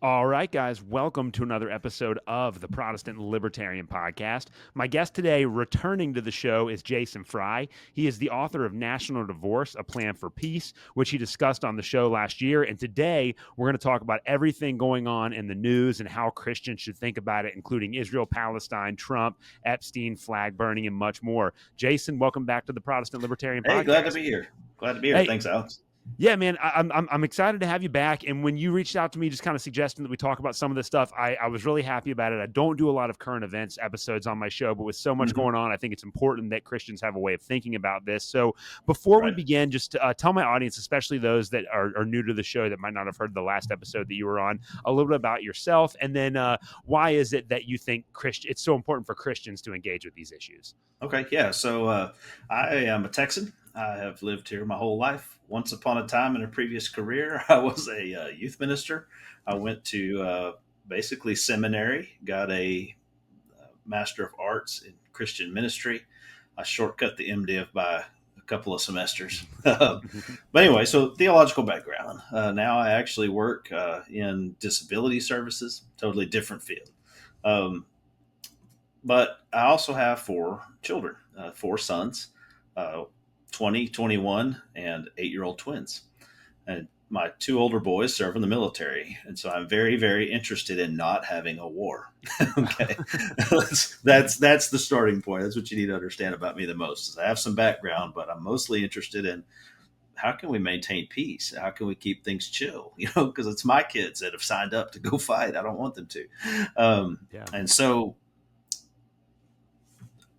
All right, guys, welcome to another episode of the Protestant Libertarian Podcast. My guest today, returning to the show, is Jason Fry. He is the author of National Divorce, A Plan for Peace, which he discussed on the show last year. And today, we're going to talk about everything going on in the news and how Christians should think about it, including Israel, Palestine, Trump, Epstein, flag burning, and much more. Jason, welcome back to the Protestant Libertarian Hey, Podcast. glad to be here. Glad to be here. Hey, Thanks, Alex. yeah, man, I'm excited to have you back. And when you reached out to me, just kind of suggesting that we talk about some of this stuff, I was really happy about it. I don't do a lot of current events episodes on my show, but with so much going on, I think it's important that Christians have a way of thinking about this. So before we begin, just tell my audience, especially those that are new to the show that might not have heard the last episode that you were on, a little bit about yourself, and then why is it that you think it's so important for Christians to engage with these issues? Okay, yeah. So I am a Texan. I have lived here my whole life. Once upon a time in a previous career, I was a youth minister. I went to basically seminary, got a Master of Arts in Christian Ministry. I shortcut the MDiv by a couple of semesters. But anyway, so theological background. Now I actually work in disability services, totally different field. But I also have four children, four sons, 20, 21, and 8-year-old twins. And my two older boys serve in the military. And so I'm very, very interested in not having a war. Okay. that's the starting point. That's what you need to understand about me the most. Is I have some background, but I'm mostly interested in how can we maintain peace? How can we keep things chill? Because it's my kids that have signed up to go fight. I don't want them to. And so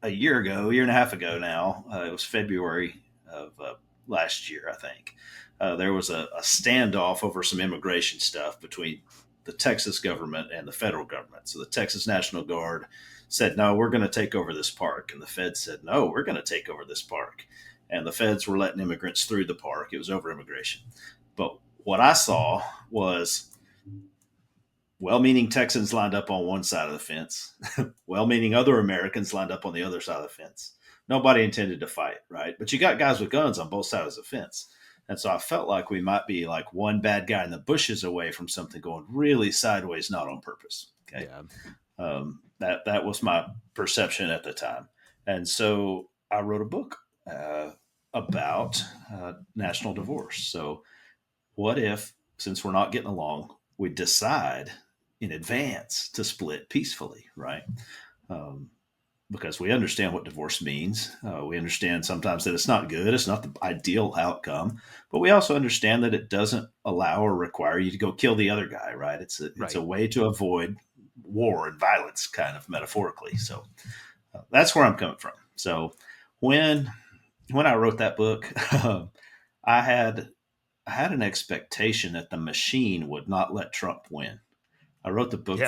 a year and a half ago now, it was February of last year, I think, there was a standoff over some immigration stuff between the Texas government and the federal government. So the Texas National Guard said, no, we're going to take over this park. And the feds said, no, we're going to take over this park. And the feds were letting immigrants through the park. It was over immigration. But what I saw was well-meaning Texans lined up on one side of the fence, well-meaning other Americans lined up on the other side of the fence. Nobody intended to fight, right? But you got guys with guns on both sides of the fence. And so I felt like we might be like one bad guy in the bushes away from something going really sideways, not on purpose. Okay. Yeah. That was my perception at the time. And so I wrote a book about national divorce. So what if, since we're not getting along, we decide in advance to split peacefully, right? Because we understand what divorce means. We understand sometimes that it's not good. It's not the ideal outcome, but we also understand that it doesn't allow or require you to go kill the other guy, right? It's a way to avoid war and violence, kind of metaphorically. So that's where I'm coming from. So when I wrote that book, I had an expectation that the machine would not let Trump win. I wrote the book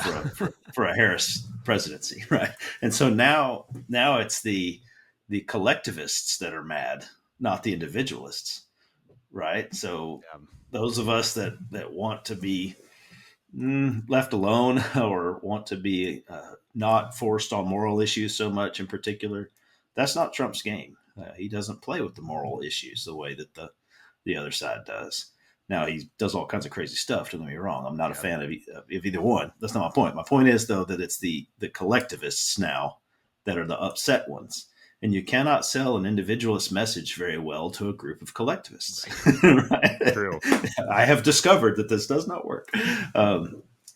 for a Harris presidency, right? And so now it's the collectivists that are mad, not the individualists, right? So those of us that want to be left alone or want to be not forced on moral issues so much in particular, that's not Trump's game. He doesn't play with the moral issues the way that the other side does. Now, he does all kinds of crazy stuff, don't get me wrong. I'm not a fan of either one. That's not my point. My point is, though, that it's the collectivists now that are the upset ones. And you cannot sell an individualist message very well to a group of collectivists. Right? True. I have discovered that this does not work.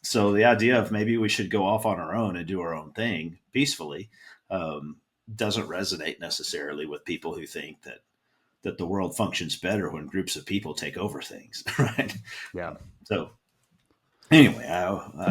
So the idea of maybe we should go off on our own and do our own thing peacefully doesn't resonate necessarily with people who think that the world functions better when groups of people take over things, right? Yeah. So anyway,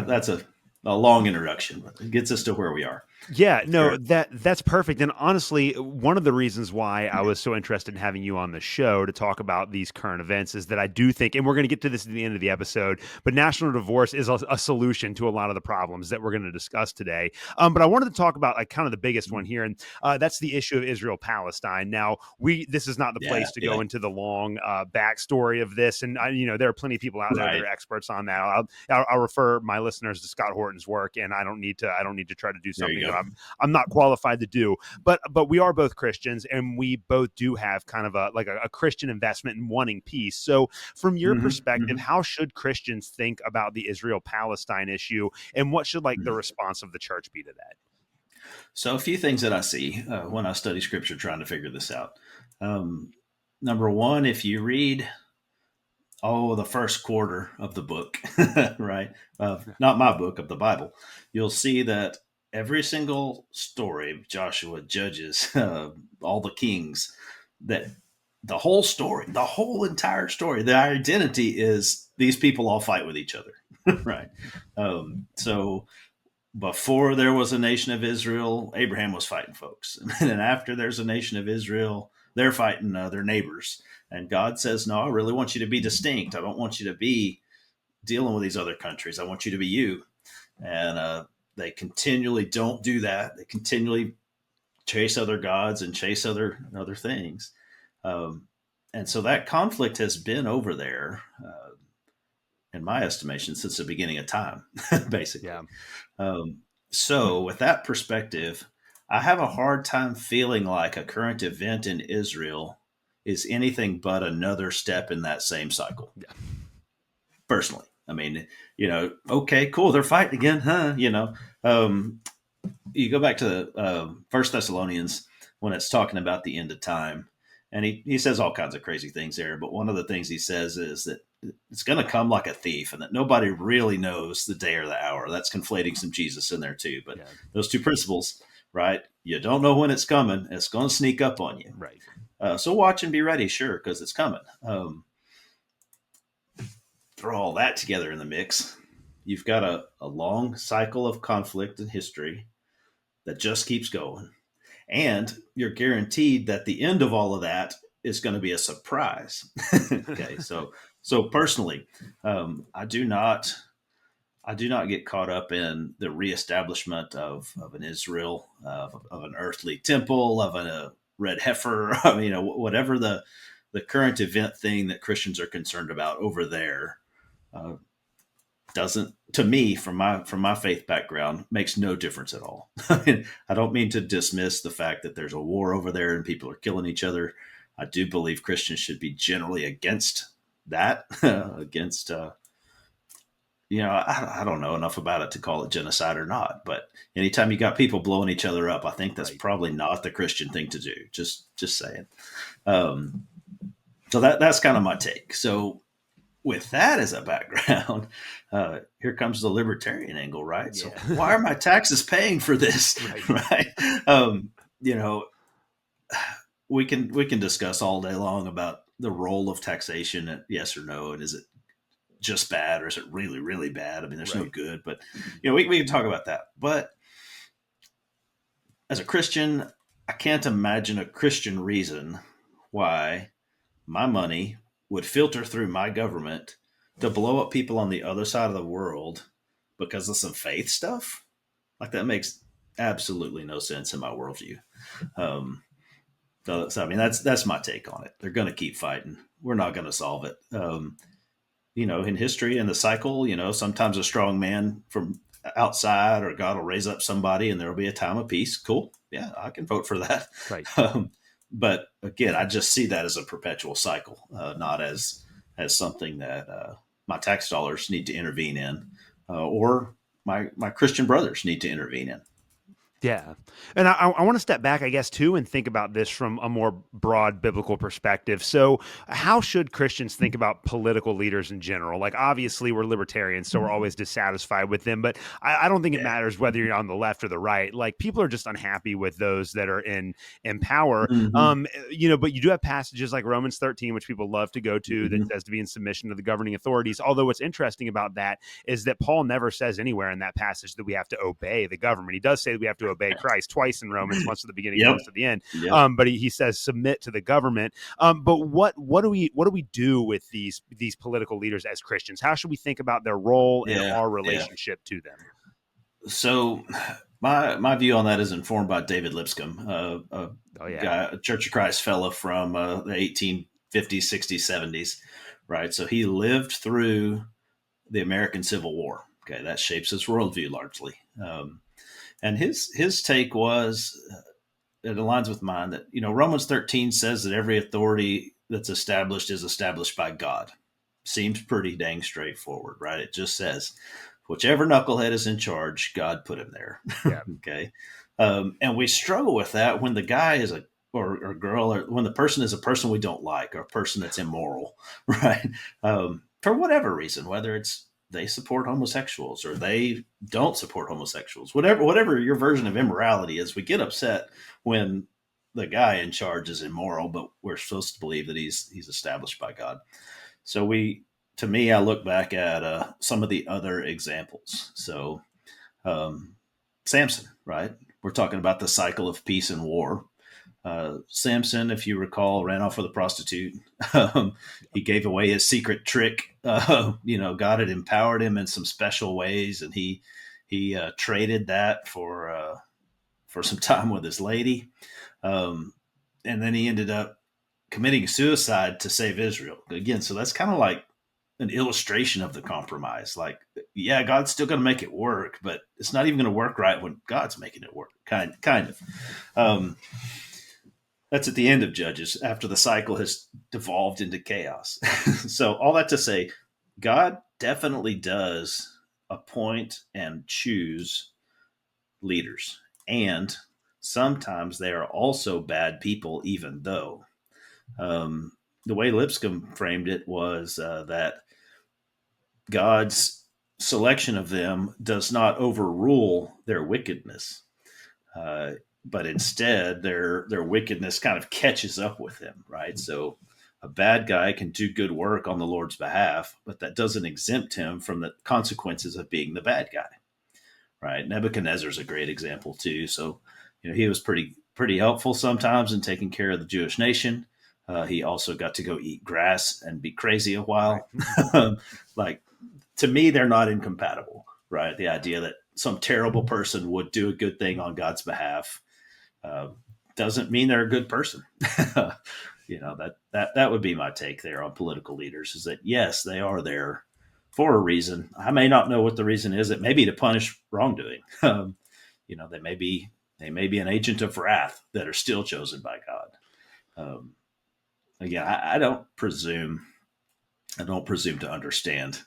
that's a long introduction, but it gets us to where we are. Yeah, no, that's perfect. And honestly, one of the reasons why I was so interested in having you on the show to talk about these current events is that I do think, and we're going to get to this at the end of the episode, but national divorce is a solution to a lot of the problems that we're going to discuss today. But I wanted to talk about like kind of the biggest one here, and that's the issue of Israel-Palestine. Now, this is not the place to go into the long backstory of this, and there are plenty of people out there that are experts on that. I'll refer my listeners to Scott Horton's work, and I don't need to try to do something know, I'm not qualified to do. But we are both Christians, and we both do have kind of a Christian investment in wanting peace. So from your perspective, how should Christians think about the Israel-Palestine issue, and what should like the response of the church be to that? So a few things that I see when I study scripture trying to figure this out. Number one, if you read the first quarter of the book, right? Not my book, of the Bible, you'll see that every single story of Joshua, Judges, all the kings, that the whole story, the whole entire story, the identity is these people all fight with each other, right? So before there was a nation of Israel, Abraham was fighting folks. And then after there's a nation of Israel, they're fighting their neighbors. And God says, no, I really want you to be distinct. I don't want you to be dealing with these other countries. I want you to be you. And they continually don't do that. They continually chase other gods and chase other things. And so that conflict has been over there, in my estimation, since the beginning of time, basically. Yeah. So with that perspective, I have a hard time feeling like a current event in Israel is anything but another step in that same cycle. Yeah. Personally, I mean, okay, cool, they're fighting again, huh? You go back to First Thessalonians when it's talking about the end of time, and he says all kinds of crazy things there. But one of the things he says is that it's going to come like a thief, and that nobody really knows the day or the hour. That's conflating some Jesus in there too. But those two principles, right? You don't know when it's coming. It's going to sneak up on you. Right. So watch and be ready, sure, because it's coming. Throw all that together in the mix. You've got a long cycle of conflict in history that just keeps going. And you're guaranteed that the end of all of that is going to be a surprise. Okay, so personally, I do not get caught up in the reestablishment of an Israel, of an earthly temple, of a red heifer. I mean, whatever the current event thing that Christians are concerned about over there, doesn't, to me, from my faith background, makes no difference at all. I mean, I don't mean to dismiss the fact that there's a war over there and people are killing each other. I do believe Christians should be generally against that, against, I don't know enough about it to call it genocide or not. But anytime you got people blowing each other up, I think that's probably not the Christian thing to do. Just saying. So that's kind of my take. So with that as a background, here comes the libertarian angle, right? Yeah. So why are my taxes paying for this? Right. We can discuss all day long about the role of taxation, yes or no, and is it just bad or is it really, really bad? I mean, there's no good, but we can talk about that. But as a Christian, I can't imagine a Christian reason why my money would filter through my government to blow up people on the other side of the world because of some faith stuff. Like, that makes absolutely no sense in my worldview. So I mean, that's my take on it. They're going to keep fighting. We're not going to solve it. In history and the cycle, sometimes a strong man from outside or God will raise up somebody and there'll be a time of peace. Cool. Yeah, I can vote for that. Right. But again, I just see that as a perpetual cycle, not as something that my tax dollars need to intervene in, or my Christian brothers need to intervene in. Yeah. And I want to step back, I guess, too, and think about this from a more broad biblical perspective. So how should Christians think about political leaders in general? Like, obviously, we're libertarians, so we're always dissatisfied with them. But I don't think it matters whether you're on the left or the right. Like, people are just unhappy with those that are in power. Mm-hmm. But you do have passages like Romans 13, which people love to go to, that says to be in submission to the governing authorities. Although what's interesting about that is that Paul never says anywhere in that passage that we have to obey the government. He does say that we have to obey Christ twice in Romans, once at the beginning, once at the end. But he says submit to the government. But what do we do with these political leaders as Christians? How should we think about their role and our relationship to them? So my view on that is informed by David Lipscomb, a Church of Christ fellow from the 1850s, 60s, 70s, right? So he lived through the American Civil War. Okay, that shapes his worldview largely. And his take was, it aligns with mine, that Romans 13 says that every authority that's established is established by God. Seems pretty dang straightforward, right? It just says whichever knucklehead is in charge, God put him there. Yeah. Okay. And we struggle with that when the guy is or girl, or when the person is a person we don't like, or a person that's immoral, right? For whatever reason, whether it's they support homosexuals or they don't support homosexuals, whatever your version of immorality is, we get upset when the guy in charge is immoral, but we're supposed to believe that he's established by God. So to me, I look back at some of the other examples. So Samson, right? We're talking about the cycle of peace and war. Samson, if you recall, ran off with a prostitute. He gave away his secret trick. God had empowered him in some special ways, and he traded that for some time with his lady. And then he ended up committing suicide to save Israel. Again, so that's kind of like an illustration of the compromise. Like, yeah, God's still going to make it work, but it's not even going to work right when God's making it work. Kind of. That's at the end of Judges, after the cycle has devolved into chaos. So all that to say, God definitely does appoint and choose leaders. And sometimes they are also bad people, even though. The way Lipscomb framed it was that God's selection of them does not overrule their wickedness, but instead their wickedness kind of catches up with them, right? So a bad guy can do good work on the Lord's behalf, but that doesn't exempt him from the consequences of being the bad guy, right? Nebuchadnezzar is a great example too. So he was pretty helpful sometimes in taking care of the Jewish nation. He also got to go eat grass and be crazy a while. Like, to me, they're not incompatible, right? The idea that some terrible person would do a good thing on God's behalf doesn't mean they're a good person. That would be my take there on political leaders, is that yes, they are there for a reason. I may not know what the reason is. It may be to punish wrongdoing. They may be an agent of wrath that are still chosen by God. Again, I don't presume to understand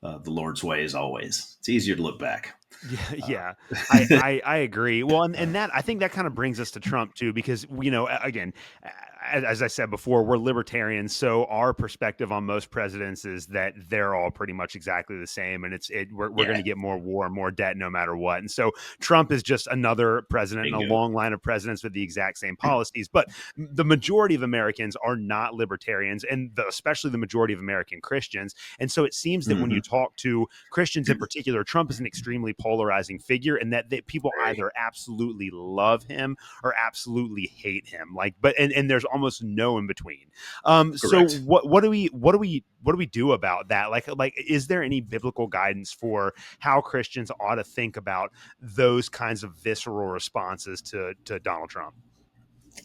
the Lord's ways always. It's easier to look back. Yeah. I agree. Well, and that, I think that kind of brings us to Trump too, because again, as I said before, we're libertarians, so our perspective on most presidents is that they're all pretty much exactly the same, and we're going to get more war, more debt, no matter what. And so Trump is just another president in a long line of presidents with the exact same policies. But the majority of Americans are not libertarians, and especially the majority of American Christians. And so it seems that when you talk to Christians in particular, Trump is an extremely polarizing figure, and that people either absolutely love him or absolutely hate him. And there's almost no in between. So what do we do about that? Like, is there any biblical guidance for how Christians ought to think about those kinds of visceral responses to Donald Trump?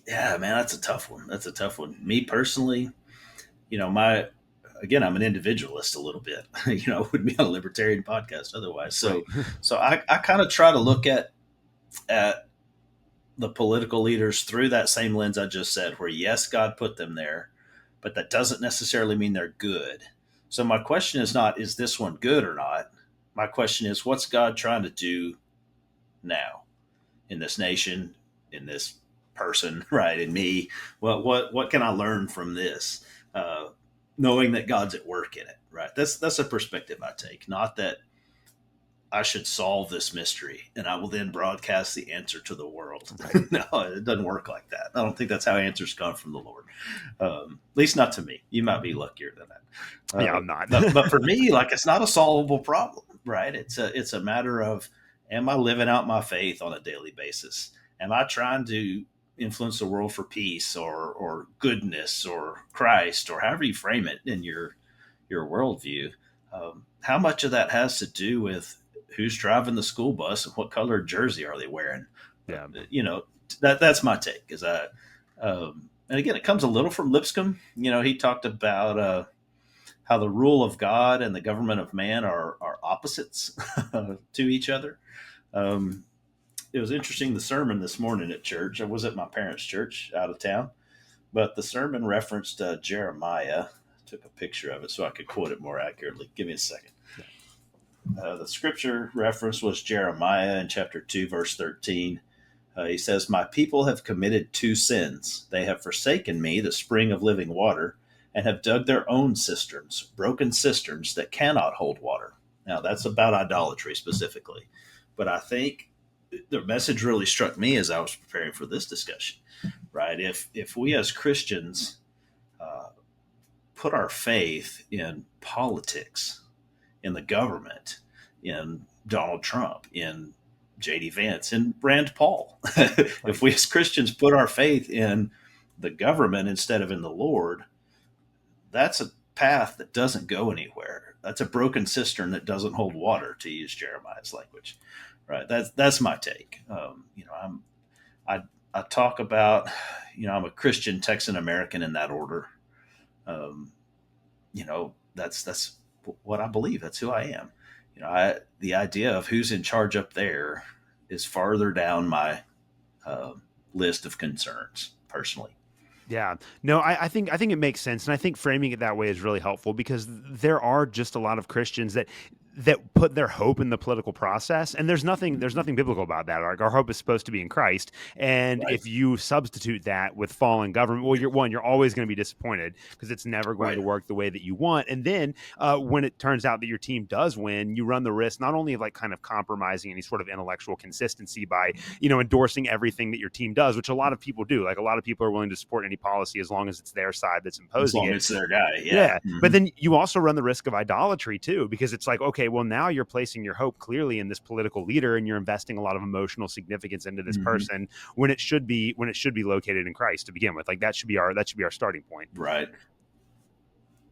Yeah, man, that's a tough one. Me personally, I'm an individualist a little bit. I wouldn't be on a libertarian podcast otherwise. So, Right. so I kind of try to look at the political leaders through that same lens I just said, where yes, God put them there, but that doesn't necessarily mean they're good. So my question is not, is this one good or not? My question is, what's God trying to do now in this nation, in this person, right? In me? What can I learn from this? Knowing that God's at work in it, right? That's a perspective I take. Not that I should solve this mystery and I will then broadcast the answer to the world. Right. No, it doesn't work like that. I don't think that's how answers come from the Lord. At least not to me. You might be luckier than that. Yeah, I'm not. but for me, it's not a solvable problem, right? It's a matter of, am I living out my faith on a daily basis? Am I trying to influence the world for peace or goodness or Christ, or however you frame it in your worldview? How much of that has to do with who's driving the school bus and what color jersey are they wearing? Yeah. That's my take. And again, it comes a little from Lipscomb. He talked about how the rule of God and the government of man are opposites to each other. it was interesting. The sermon this morning at church. I was at my parents' church out of town, but the sermon referenced Jeremiah. I took a picture of it so I could quote it more accurately. Give me a second. The scripture reference was Jeremiah in chapter 2, verse 13. He says, "My people have committed two sins. They have forsaken me, the spring of living water, and have dug their own cisterns, broken cisterns that cannot hold water." Now, that's about idolatry specifically. But I think the message really struck me as I was preparing for this discussion, right? If we as Christians uh, put our faith in politics, in the government, in Donald Trump, in JD Vance, in Rand Paul. If we as Christians put our faith in the government instead of in the Lord, that's a path that doesn't go anywhere. That's a broken cistern that doesn't hold water, to use Jeremiah's language. Right. That's my take. I I talk about, I'm a Christian Texan American in that order. Um, that's what I believe. That's who I am. The idea of who's in charge up there is farther down my uh, list of concerns personally. Yeah, no, I think it makes sense, and I think framing it that way is really helpful because there are just a lot of Christians that put their hope in the political process, and there's nothing biblical about that. Like our hope is supposed to be in Christ, and Right. if you substitute that with fallen government, well, you're always going to be disappointed because it's never going Right. to work the way that you want. And then when it turns out that your team does win, you run the risk not only of like kind of compromising any sort of intellectual consistency by endorsing everything that your team does, which a lot of people do. Like a lot of people are willing to support any policy as long as it's their side that's As imposing long it. as it's their guy. Yeah. Yeah, but Hmm. then you also run the risk of idolatry too, because it's like, okay, well now you're placing your hope clearly in this political leader, and you're investing a lot of emotional significance into this Hmm. person when it should be located in Christ to begin with. Like that should be our starting point. Right.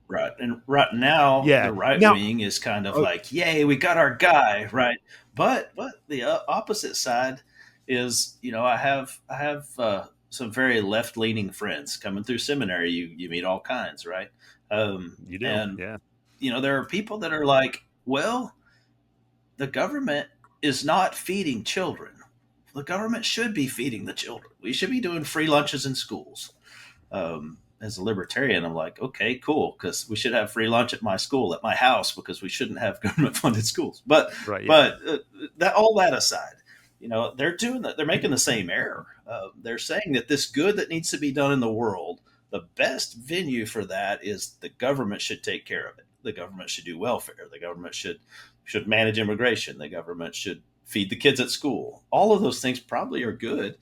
Right. And right now, Yeah. the right Now, wing is kind of oh, like, yay, we got our guy. Right. But the opposite side is, I have some very left leaning friends coming through seminary. You meet all kinds. Right. you do. And, Yeah. there are people that are like, well, the government is not feeding children. The government should be feeding the children. We should be doing free lunches in schools. As a libertarian, I'm like, okay, cool, because we should have free lunch at my school, at my house, because we shouldn't have government funded schools. But Right. Yeah. but that all that aside, they're doing that. They're making the same error. They're saying that this good that needs to be done in the world, the best venue for that is the government should take care of it. The government should do welfare. The government should manage immigration. The government should feed the kids at school. All of those things probably are good,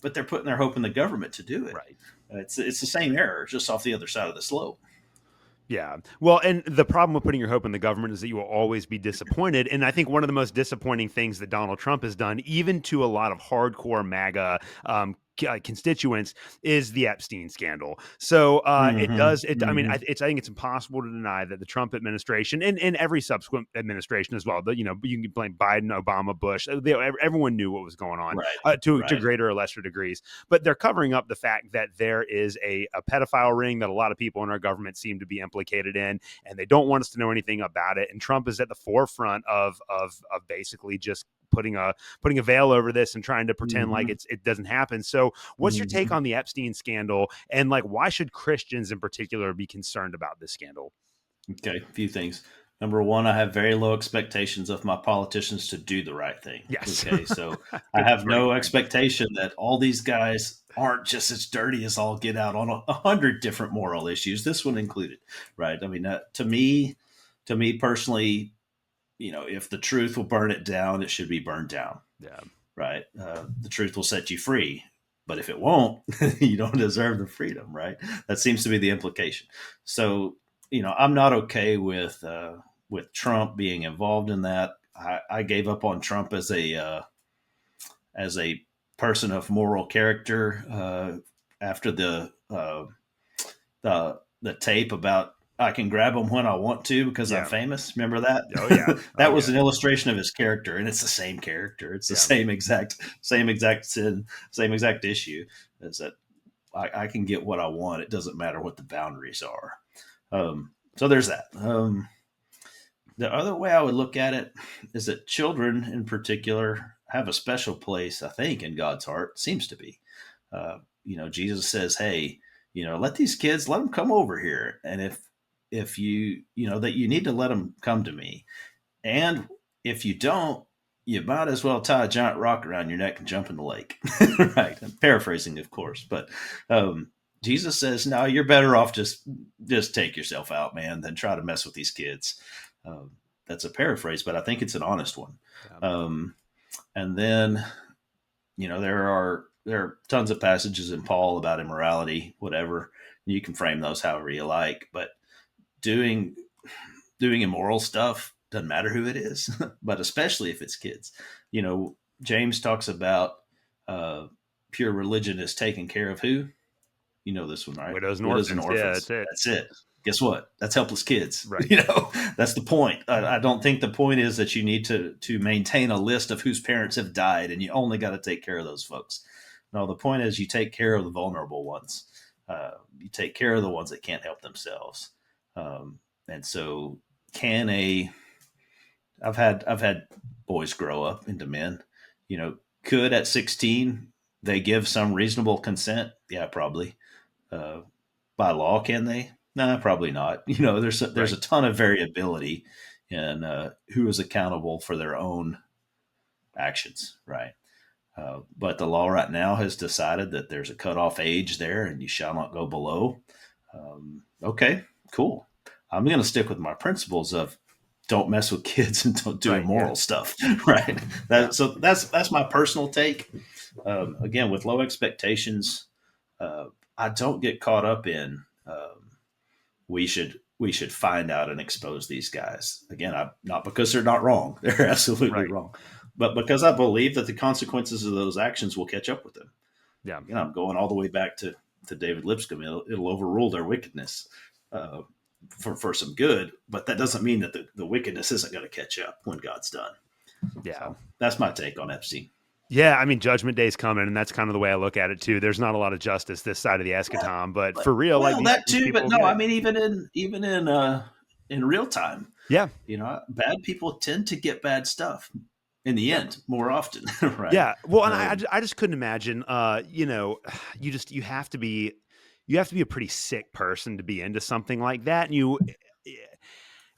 but they're putting their hope in the government to do it. Right. It's the same error, just off the other side of the slope. Yeah. Well, and the problem with putting your hope in the government is that you will always be disappointed. And I think one of the most disappointing things that Donald Trump has done, even to a lot of hardcore MAGA constituents, is the Epstein scandal. So it Mm-hmm. does. I mean, Mm-hmm. I think it's impossible to deny that the Trump administration and every subsequent administration as well. But you can blame Biden, Obama, Bush. Everyone knew what was going on Right. to Right. greater or lesser degrees. But they're covering up the fact that there is a pedophile ring that a lot of people in our government seem to be implicated in, and they don't want us to know anything about it. And Trump is at the forefront of basically just putting a veil over this and trying to pretend like Mm-hmm. it doesn't happen. So what's your take Mm-hmm. on the Epstein scandal, and like why should Christians in particular be concerned about this scandal? Okay, a few things. Number one, I have very low expectations of my politicians to do the right thing. Yes. Okay, so I I think that's have a pretty no good thing. expectation that all these guys aren't just as dirty as all get out on a hundred different moral issues, this one included. Right? I mean, to me personally, if the truth will burn it down, it should be burned down. Yeah. Right? The truth will set you free, but if it won't, you don't deserve the freedom. Right? That seems to be the implication. So, I'm not okay with Trump being involved in that. I gave up on Trump as a person of moral character after the tape about I can grab him when I want to because I'm Yeah. famous. Remember that? Oh yeah. Oh That was yeah. an illustration of his character, and it's the same character. It's the Yeah. same exact sin, same exact issue. Is that I can get what I want. It doesn't matter what the boundaries are. So there's that. The other way I would look at it is that children, in particular, have a special place, I think, in God's heart. Seems to be. Jesus says, "Hey, let these kids, let them come over here, and if that you need to let them come to me, and if you don't, you might as well tie a giant rock around your neck and jump in the lake." Right? I'm paraphrasing, of course, but Jesus says, "No, you're better off just take yourself out, man, than try to mess with these kids." Um, that's a paraphrase, but I think it's an honest one. Yeah. And then, there are tons of passages in Paul about immorality, whatever. You can frame those however you like, but doing immoral stuff doesn't matter who it is, but especially if it's kids. James talks about pure religion is taking care of who? You know this one, right? Widows and Widows and orphans. Yeah, that's orphans. it. That's it. Guess what? That's helpless kids. Right. That's the point. I don't think the point is that you need to maintain a list of whose parents have died and you only got to take care of those folks. No, the point is you take care of the vulnerable ones. You take care of the ones that can't help themselves. And so, I've had boys grow up into men. Could at 16 they give some reasonable consent? Yeah, probably. By law, can they? Nah, probably not. There's a ton of variability in who is accountable for their own actions, right? But the law right now has decided that there's a cutoff age there, and you shall not go below. Okay, cool. I'm going to stick with my principles of don't mess with kids and don't do immoral stuff, right? So that's my personal take. Again, with low expectations, I don't get caught up in we should find out and expose these guys. Again, not because they're not wrong; they're absolutely wrong, but because I believe that the consequences of those actions will catch up with them. Yeah, I'm going all the way back to David Lipscomb. It'll overrule their wickedness for some good, but that doesn't mean that the wickedness isn't going to catch up when God's done. Yeah, so that's my take on Epstein. Yeah, I mean, Judgment Day's coming, and that's kind of the way I look at it too. There's not a lot of justice this side of the eschaton, but for real, well, like that these too. But people no, get I it. mean, even in real time, Yeah, bad people tend to get bad stuff in the end more often, right? Yeah, well, and I just couldn't imagine. You have to be a pretty sick person to be into something like that, and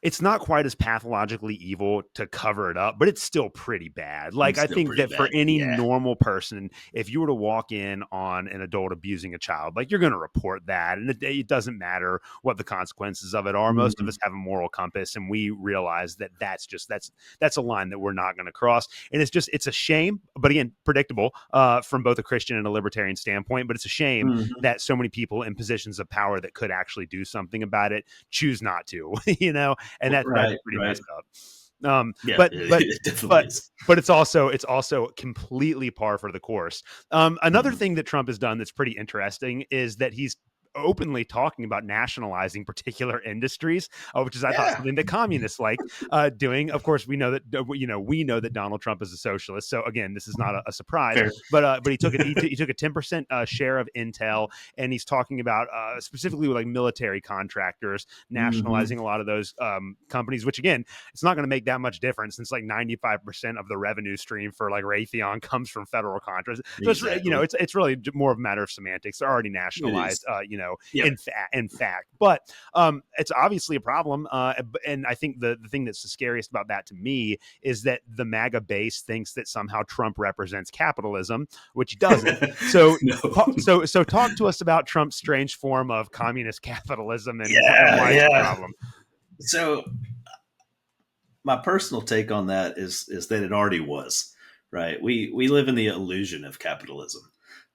it's not quite as pathologically evil to cover it up, but it's still pretty bad. Like, It's I still think pretty that for bad. any Yeah. normal person, if you were to walk in on an adult abusing a child, like, you're going to report that. And it doesn't matter what the consequences of it are. Mm-hmm. Most of us have a moral compass, and we realize that that's a line that we're not going to cross. And it's a shame, but again, predictable from both a Christian and a libertarian standpoint. But it's a shame that so many people in positions of power that could actually do something about it choose not to, and that's pretty messed up. But it definitely is. It's also completely par for the course. Another thing that Trump has done that's pretty interesting is that he's openly talking about nationalizing particular industries, which is I thought something that communists like doing. Of course, we know that Donald Trump is a socialist, so again, this is not a surprise. Fair. But he took he took a 10% share of Intel, and he's talking about specifically with like military contractors nationalizing a lot of those companies. Which again, it's not going to make that much difference since like 95% of the revenue stream for like Raytheon comes from federal contracts. So Exactly. it's really more of a matter of semantics. They're already nationalized, Yep. in fact. But it's obviously a problem. And I think the thing that's the scariest about that to me is that the MAGA base thinks that somehow Trump represents capitalism, which he doesn't. So, so talk to us about Trump's strange form of communist capitalism and why it's a problem. So my personal take on that is that it already was, right? We live in the illusion of capitalism.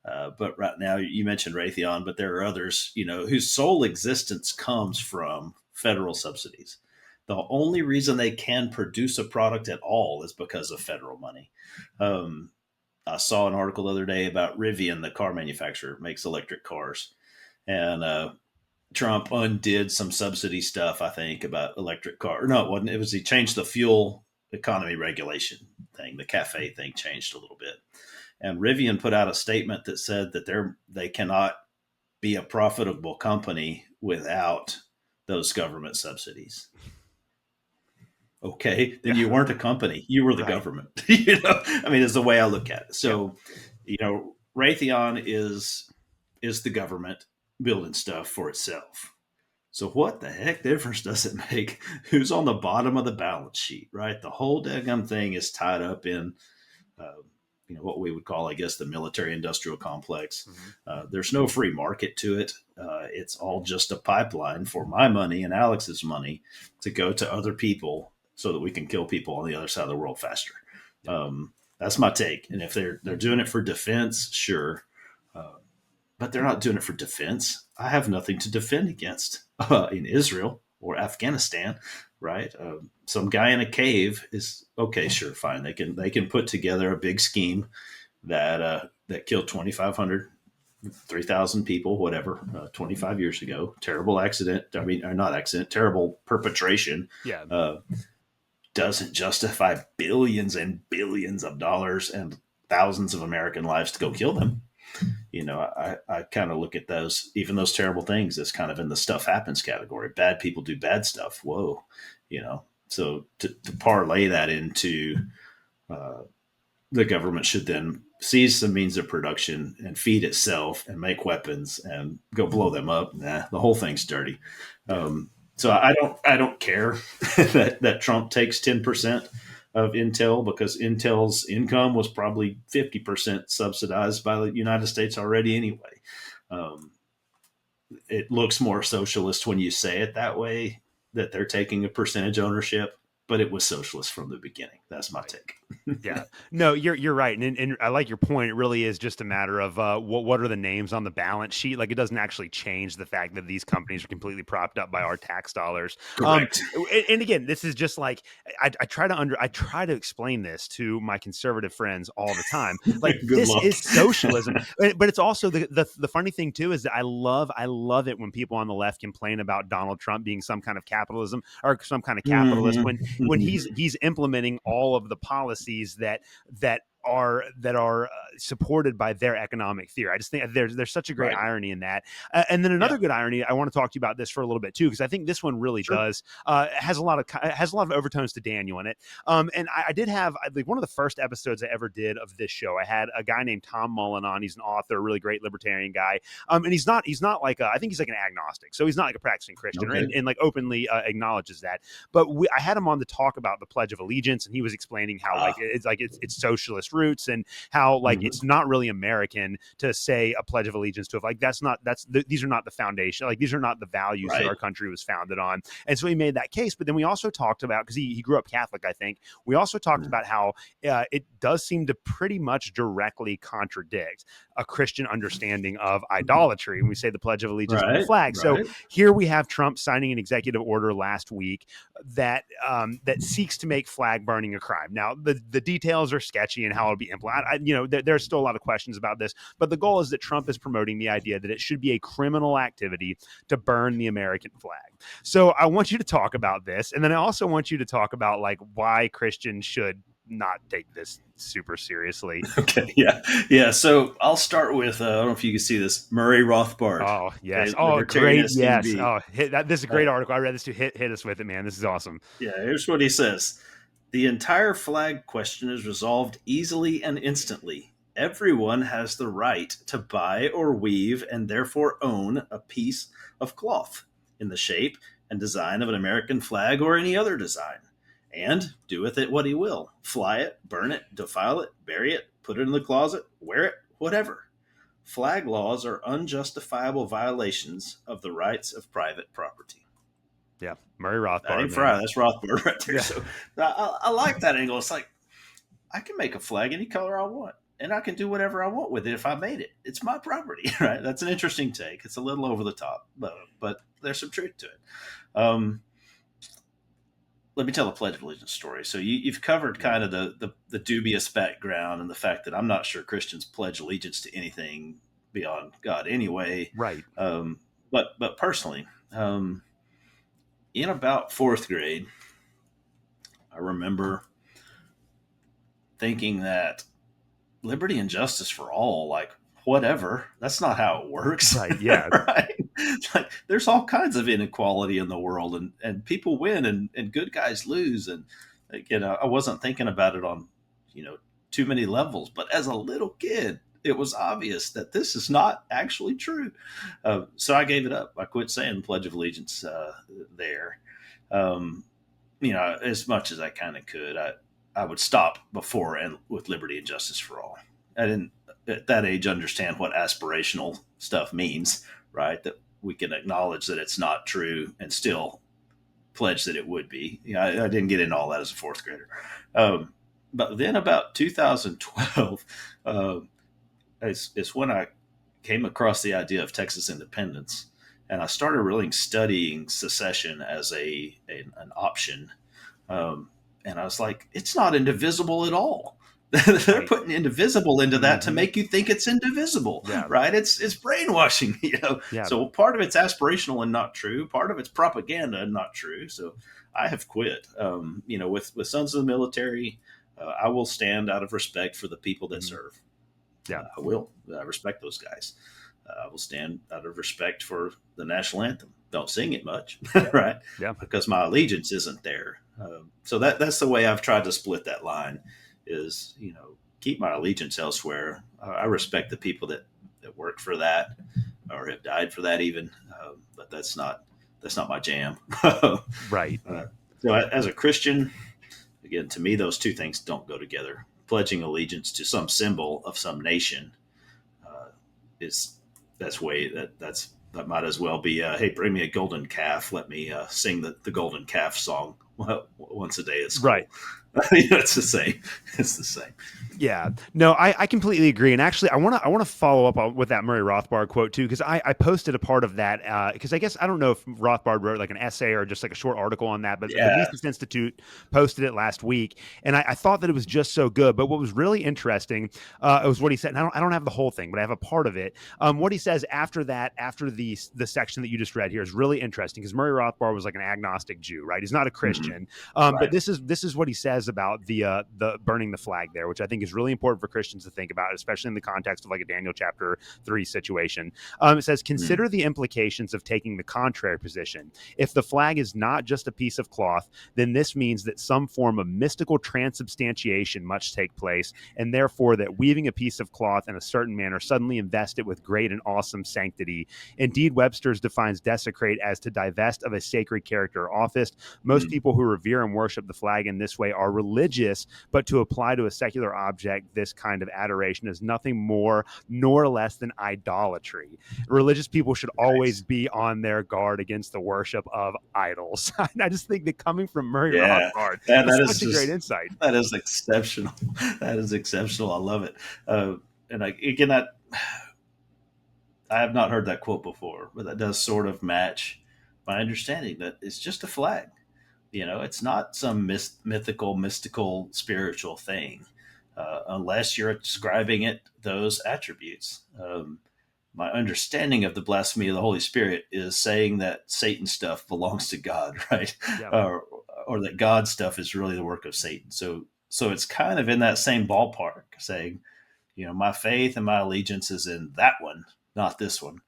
But right now, you mentioned Raytheon, but there are others, whose sole existence comes from federal subsidies. The only reason they can produce a product at all is because of federal money. I saw an article the other day about Rivian, the car manufacturer, makes electric cars, and Trump undid some subsidy stuff, I think, about electric car. No, it wasn't. It was he changed the fuel economy regulation thing. The cafe thing changed a little bit. And Rivian put out a statement that said that they cannot be a profitable company without those government subsidies. Okay, then Yeah. you weren't a company; you were the Right. government. I mean, is the way I look at it. Yeah. So, Raytheon is the government building stuff for itself. So what the heck difference does it make who's on the bottom of the balance sheet, right? The whole daggum thing is tied up in, uh, what we would call, I guess, the military-industrial complex. Mm-hmm. There's no free market to it. It's all just a pipeline for my money and Alex's money to go to other people so that we can kill people on the other side of the world faster. Yeah. That's my take. And if they're doing it for defense, sure. Uh, but they're not doing it for defense. I have nothing to defend against in Israel or Afghanistan, right? Some guy in a cave is okay. Sure, fine. They can put together a big scheme that killed 2,500, 3,000 people, whatever, 25 years ago. Terrible accident. I mean, or not accident. Terrible perpetration. Yeah. Doesn't justify billions and billions of dollars and thousands of American lives to go kill them. I kind of look at those terrible things as kind of in the stuff happens category. Bad people do bad stuff. Whoa, So to parlay that into the government should then seize the means of production and feed itself and make weapons and go blow them up. Nah, the whole thing's dirty. So I don't care that Trump takes 10% of Intel, because Intel's income was probably 50% subsidized by the United States already anyway. It looks more socialist when you say it that way, that they're taking a percentage ownership, but it was socialist from the beginning. That's my take. Yeah, no, you're right, and I like your point. It really is just a matter of what are the names on the balance sheet. Like, it doesn't actually change the fact that these companies are completely propped up by our tax dollars. Correct. And again, this is just like I try to explain this to my conservative friends all the time. Like, Good this luck. is socialism, but it's also the funny thing too is that I love it when people on the left complain about Donald Trump being some kind of capitalism or some kind of capitalist when he's implementing all of the policies that are supported by their economic theory. I just think there's such a great Right. irony in that. And then another good irony, I want to talk to you about this for a little bit too, because I think this one really does has a lot of overtones to Daniel in it. And I did have like one of the first episodes I ever did of this show. I had a guy named Tom Mullen on. He's an author, a really great libertarian guy. And he's not like I think he's like an agnostic, so he's not like a practicing Christian, Okay. and like openly acknowledges that. But I had him on to talk about the Pledge of Allegiance, and he was explaining how it's socialist roots and how it's not really American to say a Pledge of Allegiance to it. Like these are not the foundation. Like, these are not the values that our country was founded on. And so he made that case. But then we also talked about, because he grew up Catholic, I think. We also talked about how it does seem to pretty much directly contradict a Christian understanding of idolatry when we say the Pledge of Allegiance to the flag. So here we have Trump signing an executive order last week that seeks to make flag burning a crime. Now, the details are sketchy and how it'll be implemented. There's still a lot of questions about this, but the goal is that Trump is promoting the idea that it should be a criminal activity to burn the American flag. So I want you to talk about this, and then I also want you to talk about like why Christians should not take this super seriously. Okay. Yeah. So I'll start with I don't know if you can see this, Murray Rothbard. Oh yes. Okay, Oh great. Yes. SCB. Oh, this is a great article. I read this too. Hit us with it, man. This is awesome. Yeah. Here's what he says: the entire flag question is resolved easily and instantly. Everyone has the right to buy or weave and therefore own a piece of cloth in the shape and design of an American flag or any other design, and do with it what he will. Fly it, burn it, defile it, bury it, put it in the closet, wear it, whatever. Flag laws are unjustifiable violations of the rights of private property. Yeah, Murray Rothbard. That ain't Fry, that's Rothbard right there. Yeah. So I like that angle. It's like, I can make a flag any color I want, and I can do whatever I want with it if I made it. It's my property, right? That's an interesting take. It's a little over the top, but there's some truth to it. Let me tell a Pledge of Allegiance story. So you've covered kind of the dubious background and the fact that I'm not sure Christians pledge allegiance to anything beyond God anyway. Right. But personally, in about fourth grade, I remember thinking that liberty and justice for all, like, whatever, that's not how it works. Right. Yeah. Right. Like, there's all kinds of inequality in the world, and people win, and good guys lose. And again, I wasn't thinking about it on, you know, too many levels, but as a little kid, it was obvious that this is not actually true. So I gave it up. I quit saying the Pledge of Allegiance there. Um, you know, as much as I kind of could, I would stop before and with liberty and justice for all. I didn't at that age understand what aspirational stuff means, right? That we can acknowledge that it's not true and still pledge that it would be. You know, I didn't get into all that as a fourth grader. But then about 2012 is when I came across the idea of Texas independence, and I started really studying secession as an option. And I was like, it's not indivisible at all. They're Right. putting indivisible into that to make you think it's indivisible, Yeah. right? It's brainwashing, you know. Yeah. So part of it's aspirational and not true. Part of it's propaganda and not true. So I have quit. You know, with Sons of the Military, I will stand out of respect for the people that serve. Yeah. I will. I respect those guys. I will stand out of respect for the national anthem. Don't sing it much, right? Yeah. Because my allegiance isn't there. So that's the way I've tried to split that line. Is, you know, keep my allegiance elsewhere. I respect the people that work for that or have died for that even, but that's not my jam. Right. So as a Christian, again, to me, those two things don't go together. Pledging allegiance to some symbol of some nation is that might as well be hey, bring me a golden calf, let me sing the golden calf song once a day at school. Right. You know, it's the same. It's the same. Yeah, no, I completely agree. And actually, I want to follow up with that Murray Rothbard quote too, because I posted a part of that because I guess I don't know if Rothbard wrote like an essay or just like a short article on that, but the Mises Institute posted it last week, and I thought that it was just so good. But what was really interesting was what he said. And I don't have the whole thing, but I have a part of it. What he says after that, after the section that you just read here is really interesting because Murray Rothbard was like an agnostic Jew, right? He's not a Christian, Right. but this is what he says about the burning the flag there, which I think is really important for Christians to think about, especially in the context of like a Daniel chapter 3 situation. It says, consider the implications of taking the contrary position. If the flag is not just a piece of cloth, then this means that some form of mystical transubstantiation must take place, and therefore that weaving a piece of cloth in a certain manner suddenly invest it with great and awesome sanctity. Indeed, Webster's defines desecrate as to divest of a sacred character or office. Most people who revere and worship the flag in this way are religious, but to apply to a secular object this kind of adoration is nothing more nor less than idolatry. Religious people should always be on their guard against the worship of idols. I just think that coming from Murray Rothbard, that is is such a great insight. That is exceptional. That is exceptional. I love it. And again, I have not heard that quote before, but that does sort of match my understanding that it's just a flag. You know, it's not some mystical, spiritual thing, unless you're ascribing it those attributes. My understanding of the blasphemy of the Holy Spirit is saying that Satan stuff belongs to God, right? Yeah. Or that God stuff is really the work of Satan. So it's kind of in that same ballpark, saying, you know, my faith and my allegiance is in that one, not this one.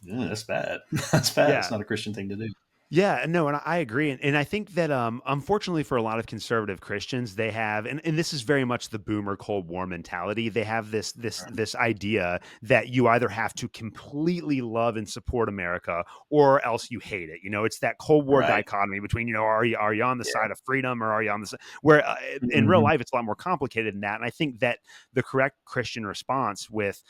That's bad. That's bad. Yeah. It's not a Christian thing to do. Yeah, no, and I agree. And I think that unfortunately for a lot of conservative Christians, they have, and this is very much the boomer Cold War mentality, they have this idea that you either have to completely love and support America or else you hate it. You know, it's that Cold War dichotomy between, you know, are you on the side of freedom or are you on the side where in real life it's a lot more complicated than that. And I think that the correct Christian response with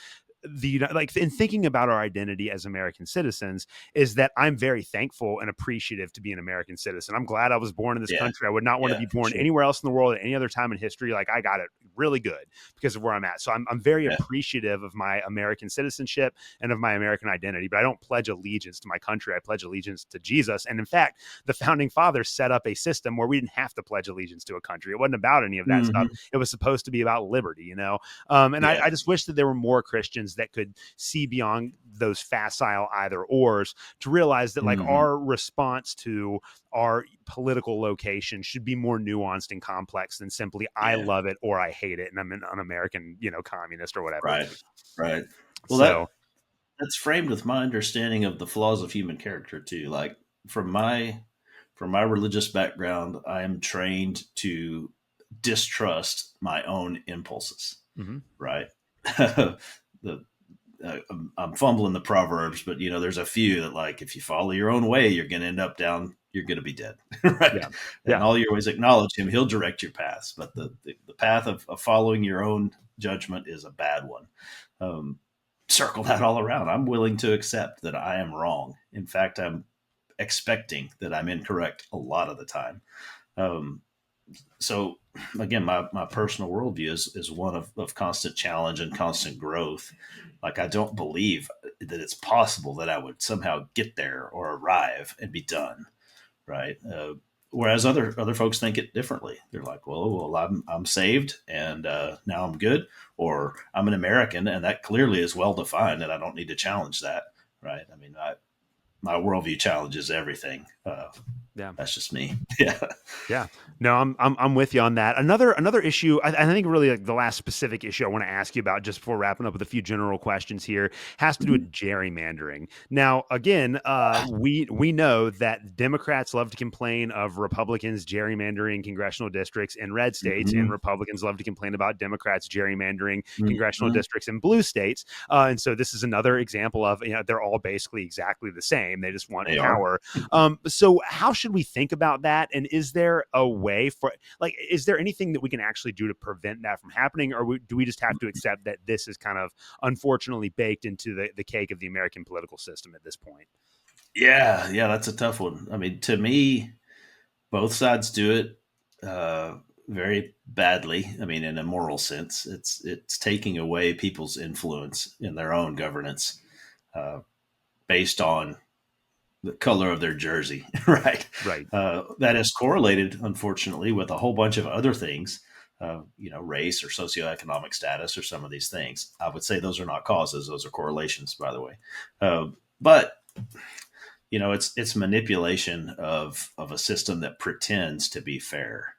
like in thinking about our identity as American citizens is that I'm very thankful and appreciative to be an American citizen. I'm glad I was born in this country. I would not want to be born anywhere else in the world at any other time in history. Like I got it really good because of where I'm at. So I'm very appreciative of my American citizenship and of my American identity, but I don't pledge allegiance to my country. I pledge allegiance to Jesus. And in fact, the founding fathers set up a system where we didn't have to pledge allegiance to a country. It wasn't about any of that stuff. It was supposed to be about liberty, you know? I just wish that there were more Christians that could see beyond those facile either ors to realize that like our response to our political location should be more nuanced and complex than simply I love it or I hate it and I'm an American, you know, communist or whatever. Right. Well, that's framed with my understanding of the flaws of human character too. Like from my religious background, I am trained to distrust my own impulses. Mm-hmm. Right. the I'm fumbling the proverbs, but there's a few that like if you follow your own way, you're going to end up down. You're going to be dead, right? Yeah. And Yeah. all you always acknowledge him; he'll direct your paths. But the path of following your own judgment is a bad one. Um, Circle that all around. I'm willing to accept that I am wrong. In fact, I'm expecting that I'm incorrect a lot of the time. Um, so again, my personal worldview is one of constant challenge and constant growth. Like I don't believe that it's possible that I would somehow get there or arrive and be done. Right. Whereas other folks think it differently. They're like, well, I'm saved and now I'm good, or I'm an American and that clearly is well defined and I don't need to challenge that. Right. I mean, my worldview challenges everything. Yeah. That's just me. Yeah. Yeah, no, I'm with you on that. Another issue, I think really like the last specific issue I want to ask you about just before wrapping up with a few general questions here has to do with gerrymandering. Now, again, we know that Democrats love to complain of Republicans gerrymandering congressional districts in red states, and Mm-hmm. Republicans love to complain about Democrats gerrymandering congressional Mm-hmm. districts in blue states. And so this is another example of they're all basically exactly the same. They just want They are. power. So how should we think about that? And is there a way for is there anything that we can actually do to prevent that from happening? Or do we just have to accept that this is kind of unfortunately baked into the cake of the American political system at this point? Yeah, that's a tough one. I mean, to me, both sides do it very badly. I mean, in a moral sense, it's taking away people's influence in their own governance uh, based on the color of their jersey, right? Right. That is correlated, unfortunately, with a whole bunch of other things, race or socioeconomic status or some of these things. I would say those are not causes; those are correlations, by the way. But it's manipulation of a system that pretends to be fair.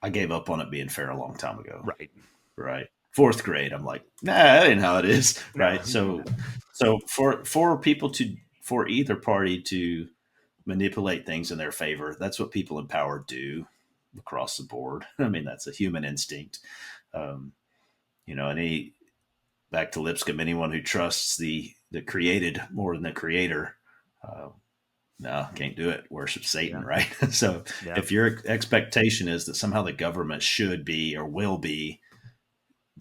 I gave up on it being fair a long time ago. Right. Right. Fourth grade, I'm like, nah, that ain't how it is. Right. No. So for either party to manipulate things in their favor, that's what people in power do across the board. I mean, that's a human instinct. Um, any back to Lipscomb, anyone who trusts the created more than the creator, no, can't do it. Worship Satan, Yeah. right? So Yeah. if your expectation is that somehow the government should be or will be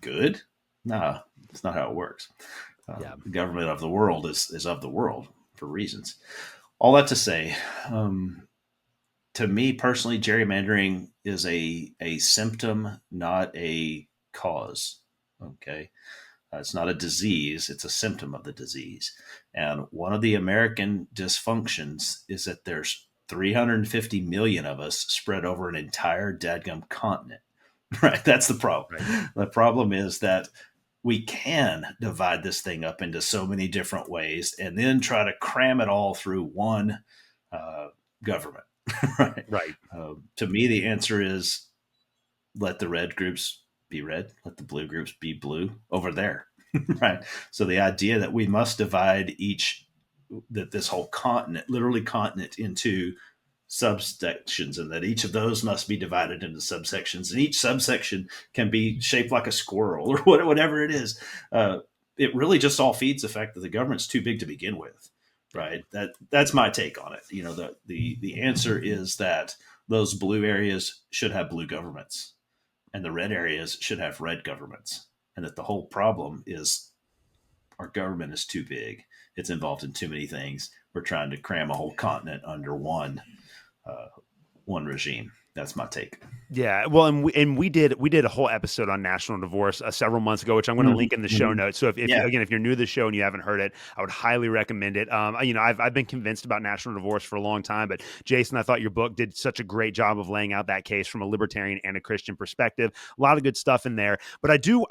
good, no, it's not how it works. The government of the world is of the world for reasons. All that to say, to me personally, gerrymandering is a symptom, not a cause. Okay. It's not a disease, it's a symptom of the disease. And one of the American dysfunctions is that there's 350 million of us spread over an entire dadgum continent. Right? That's the problem. Right. The problem is that we can divide this thing up into so many different ways and then try to cram it all through one government. Right? Right. To me, the answer is let the red groups be red, let the blue groups be blue over there. Right. So the idea that we must divide this whole continent, literally continent, into subsections, and that each of those must be divided into subsections, and each subsection can be shaped like a squirrel or whatever it is. It really just all feeds the fact that the government's too big to begin with. Right. That's my take on it. The answer is that those blue areas should have blue governments and the red areas should have red governments. And that the whole problem is our government is too big. It's involved in too many things. We're trying to cram a whole continent under one regime. That's my take. Yeah, well, and we did a whole episode on national divorce several months ago, which I'm going to link in the show notes. So if you're new to the show and you haven't heard it, I would highly recommend it. I've been convinced about national divorce for a long time, but Jason, I thought your book did such a great job of laying out that case from a libertarian and a Christian perspective. A lot of good stuff in there, but I do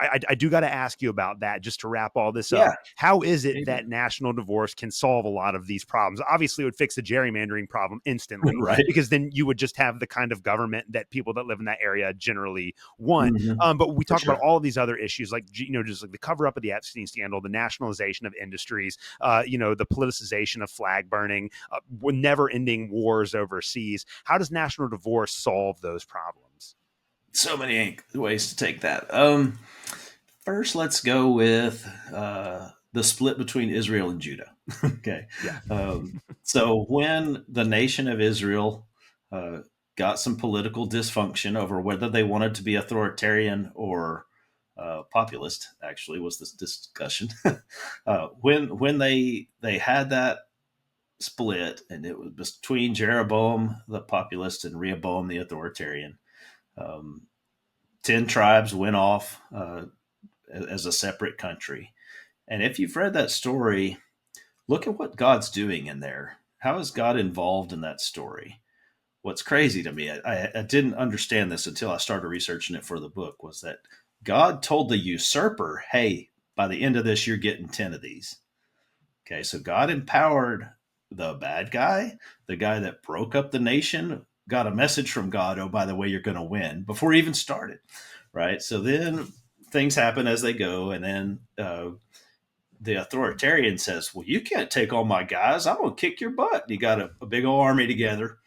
got to ask you about that just to wrap all this up. How is it that national divorce can solve a lot of these problems? Obviously, it would fix the gerrymandering problem instantly, right? Because then you would just have the kind of government government that people that live in that area generally want. Hmm. But we For talk about sure. all of these other issues, like, just like the cover up of the Epstein scandal, the nationalization of industries, the politicization of flag burning, never ending wars overseas. How does national divorce solve those problems? So many ways to take that. First, let's go with the split between Israel and Judah. Okay. Yeah. So when the nation of Israel uh, got some political dysfunction over whether they wanted to be authoritarian or populist, actually was this discussion. When they had that split, and it was between Jeroboam the populist and Rehoboam the authoritarian. Um, 10 tribes went off as a separate country. And if you've read that story, look at what God's doing in there. How is God involved in that story? What's crazy to me, I didn't understand this until I started researching it for the book, was that God told the usurper, hey, by the end of this, you're getting 10 of these. Okay, so God empowered the bad guy, the guy that broke up the nation, got a message from God, oh, by the way, you're going to win before he even started, right? So then things happen as they go, and then the authoritarian says, well, you can't take all my guys. I'm going to kick your butt. And he got a big old army together,